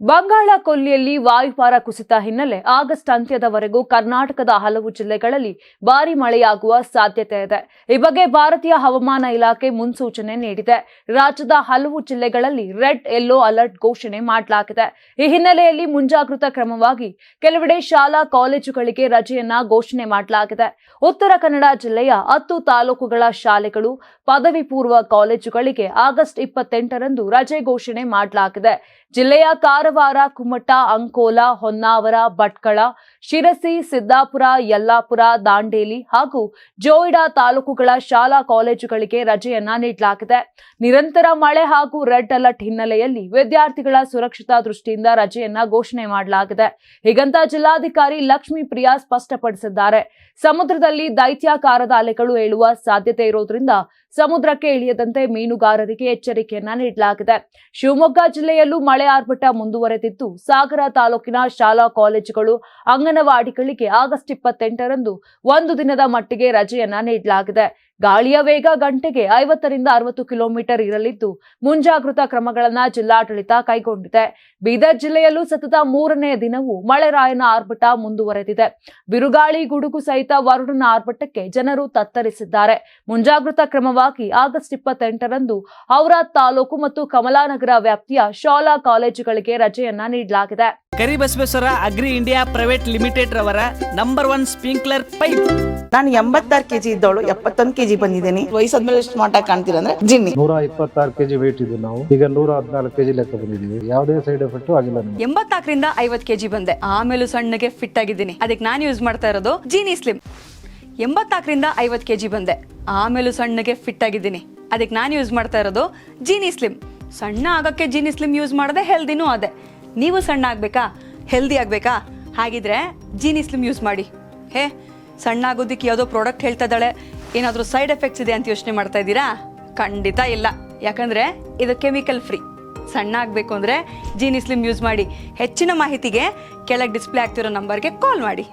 ಬಂಗಾಳ ಕೊಲ್ಲಿಯಲ್ಲಿ ವಾಯುಭಾರ ಕುಸಿತ ಹಿನ್ನೆಲೆ ಆಗಸ್ಟ್ ಅಂತ್ಯದವರೆಗೂ ಕರ್ನಾಟಕದ ಹಲವು ಜಿಲ್ಲೆಗಳಲ್ಲಿ ಭಾರೀ ಮಳೆಯಾಗುವ ಸಾಧ್ಯತೆ ಇದೆ. ಈ ಬಗ್ಗೆ ಭಾರತೀಯ ಹವಾಮಾನ ಇಲಾಖೆ ಮುನ್ಸೂಚನೆ ನೀಡಿದೆ. ರಾಜ್ಯದ ಹಲವು ಜಿಲ್ಲೆಗಳಲ್ಲಿ ರೆಡ್ ಯೆಲ್ಲೋ ಅಲರ್ಟ್ ಘೋಷಣೆ ಮಾಡಲಾಗಿದೆ. ಈ ಹಿನ್ನೆಲೆಯಲ್ಲಿ ಮುಂಜಾಗೃತಾ ಕ್ರಮವಾಗಿ ಕೆಲವೆಡೆ ಶಾಲಾ ಕಾಲೇಜುಗಳಿಗೆ ರಜೆಯನ್ನ ಘೋಷಣೆ ಮಾಡಲಾಗಿದೆ. ಉತ್ತರ ಕನ್ನಡ ಜಿಲ್ಲೆಯ 10 ತಾಲೂಕುಗಳ ಶಾಲೆಗಳು, ಪದವಿ ಪೂರ್ವ ಕಾಲೇಜುಗಳಿಗೆ ಆಗಸ್ಟ್ 28ರಂದು ರಜೆ ಘೋಷಣೆ ಮಾಡಲಾಗಿದೆ. ಜಿಲ್ಲೆಯ ಕಾರವಾರ, ಕುಮಟಾ, ಅಂಕೋಲಾ, ಹೊನ್ನಾವರ, ಭಟ್ಕಳ, ಶಿರಸಿ, ಸಿದ್ದಾಪುರ, ಯಲ್ಲಾಪುರ, ದಾಂಡೇಲಿ ಹಾಗೂ ಜೋಯಿಡಾ ತಾಲೂಕುಗಳ ಶಾಲಾ ಕಾಲೇಜುಗಳಿಗೆ ರಜೆಯನ್ನ ನೀಡಲಾಗಿದೆ. ನಿರಂತರ ಮಳೆ ಹಾಗೂ ರೆಡ್ ಅಲರ್ಟ್ ಹಿನ್ನೆಲೆಯಲ್ಲಿ ವಿದ್ಯಾರ್ಥಿಗಳ ಸುರಕ್ಷತಾ ದೃಷ್ಟಿಯಿಂದ ರಜೆಯನ್ನ ಘೋಷಣೆ ಮಾಡಲಾಗಿದೆ. ಹೀಗಂತ ಜಿಲ್ಲಾಧಿಕಾರಿ ಲಕ್ಷ್ಮೀ ಪ್ರಿಯಾ ಸ್ಪಷ್ಟಪಡಿಸಿದ್ದಾರೆ. ಸಮುದ್ರದಲ್ಲಿ ದೈತ್ಯಾಕಾರದ ಅಲೆಗಳು ಏಳುವ ಸಾಧ್ಯತೆ ಇರೋದ್ರಿಂದ ಸಮುದ್ರಕ್ಕೆ ಇಳಿಯದಂತೆ ಮೀನುಗಾರರಿಗೆ ಎಚ್ಚರಿಕೆಯನ್ನ ನೀಡಲಾಗಿದೆ. ಶಿವಮೊಗ್ಗ ಜಿಲ್ಲೆಯಲ್ಲೂ ಮಳೆ ಆರ್ಭಟ ಮುಂದುವರೆದಿದ್ದು, ಸಾಗರ ತಾಲೂಕಿನ ಶಾಲಾ ಕಾಲೇಜುಗಳು, ಅಂಗನವಾಡಿಗಳಿಗೆ ಆಗಸ್ಟ್ 28ರಂದು ಒಂದು ದಿನದ ಮಟ್ಟಿಗೆ ರಜೆಯನ್ನ ನೀಡಲಾಗಿದೆ. ಗಾಳಿಯ ವೇಗ ಗಂಟೆಗೆ 50ರಿಂದ 60 ಕಿಲೋಮೀಟರ್ ಇರಲಿದ್ದು, ಮುಂಜಾಗೃತಾ ಕ್ರಮಗಳನ್ನು ಜಿಲ್ಲಾಡಳಿತ ಕೈಗೊಂಡಿದೆ. ಬೀದರ್ ಜಿಲ್ಲೆಯಲ್ಲೂ ಸತತ 3ನೇ ದಿನವೂ ಮಳೆರಾಯನ ಆರ್ಭಟ ಮುಂದುವರೆದಿದೆ. ಬಿರುಗಾಳಿ, ಗುಡುಗು ಸಹಿತ ವರುಣನ ಆರ್ಭಟಕ್ಕೆ ಜನರು ತತ್ತರಿಸಿದ್ದಾರೆ. ಮುಂಜಾಗೃತಾ ಕ್ರಮವಾಗಿ ಆಗಸ್ಟ್ 28ರಂದು ಔರಾದ್ ತಾಲೂಕು ಮತ್ತು ಕಮಲಾನಗರ ವ್ಯಾಪ್ತಿಯ ಶಾಲಾ ಕಾಲೇಜುಗಳಿಗೆ ರಜೆಯನ್ನ ನೀಡಲಾಗಿದೆ. Karibasaveshwara agri India private limited ರವರ ನಂಬರ್ 1 ಸ್ಪ್ರಿಂಕ್ಲರ್ ಪೈಪ್. ನಾನು 86 ಕೆಜಿ ಇದ್ದವಳು 71 ಕೆಜಿ ಬಂದಿದ್ದೀನಿ. ವಯಸ್ಸಾದ್ಮೇಲೆ ಸ್ಮಾರ್ಟ್ ಆಗಿ ಕಾಣ್ತೀರಾ ಅಂದ್ರೆ ಜಿನ್ನಿ. 126 ಕೆಜಿ ವೇಟ್ ಇದ್ದು ನಾವು ಈಗ 114 ಕೆಜಿ ಲೆಕ್ಕ ಬಂದಿದ್ದೀವಿ. ಯಾವುದೇ ಸೈಡ್ ಎಫೆಕ್ಟ್ ಆಗಿಲ್ಲ. 84ರಿಂದ 50 ಕೆಜಿ ಬಂದೆ. ಆಮೇಲೆ ಸಣ್ಣಗೆ ಫಿಟ್ ಆಗಿದ್ದೀನಿ. ಅದಕ್ಕೆ ನಾನು ಯೂಸ್ ಮಾಡ್ತಾ ಇರೋದು ಜೀನಿ ಸ್ಲಿಮ್. 84ರಿಂದ 50 ಕೆಜಿ ಬಂದೆ. ಆಮೇಲೆ ಸಣ್ಣಗೆ ಫಿಟ್ ಆಗಿದ್ದೀನಿ. ಅದಕ್ಕೆ ನಾನು ಯೂಸ್ ಮಾಡ್ತಾ ಇರೋದು ಜೀನಿ ಸ್ಲಿಮ್. ಸಣ್ಣ ಆಗಕ್ಕೆ ಜೀನಿ ಸ್ಲಿಮ್ ಯೂಸ್ ಮಾಡದೆ ಹೆಲ್ದಿನೂ ಅದೇ. ನೀವು ಸಣ್ಣ ಆಗ್ಬೇಕಾ, ಹೆಲ್ದಿ ಆಗ್ಬೇಕಾ? ಹಾಗಿದ್ರೆ ಜೀನಿ ಸ್ಲಿಮ್ ಯೂಸ್ ಮಾಡಿ. ಸಣ್ಣ ಆಗೋದಕ್ಕೆ ಯಾವುದೋ ಪ್ರಾಡಕ್ಟ್ ಹೇಳ್ತಾ ಇದ್ದಾಳೆ, ಏನಾದರೂ ಸೈಡ್ ಎಫೆಕ್ಟ್ಸ್ ಇದೆ ಅಂತ ಯೋಚನೆ ಮಾಡ್ತಾ ಇದ್ದೀರಾ? ಖಂಡಿತ ಇಲ್ಲ. ಯಾಕಂದ್ರೆ ಇದು ಕೆಮಿಕಲ್ ಫ್ರೀ. ಸಣ್ಣ ಆಗಬೇಕು ಅಂದರೆ ಜೀನಿ ಸ್ಲಿಮ್ ಯೂಸ್ ಮಾಡಿ. ಹೆಚ್ಚಿನ ಮಾಹಿತಿಗೆ ಕೆಳಗೆ ಡಿಸ್ಪ್ಲೇ ಆಗ್ತಿರೋ ನಂಬರ್ಗೆ ಕಾಲ್ ಮಾಡಿ.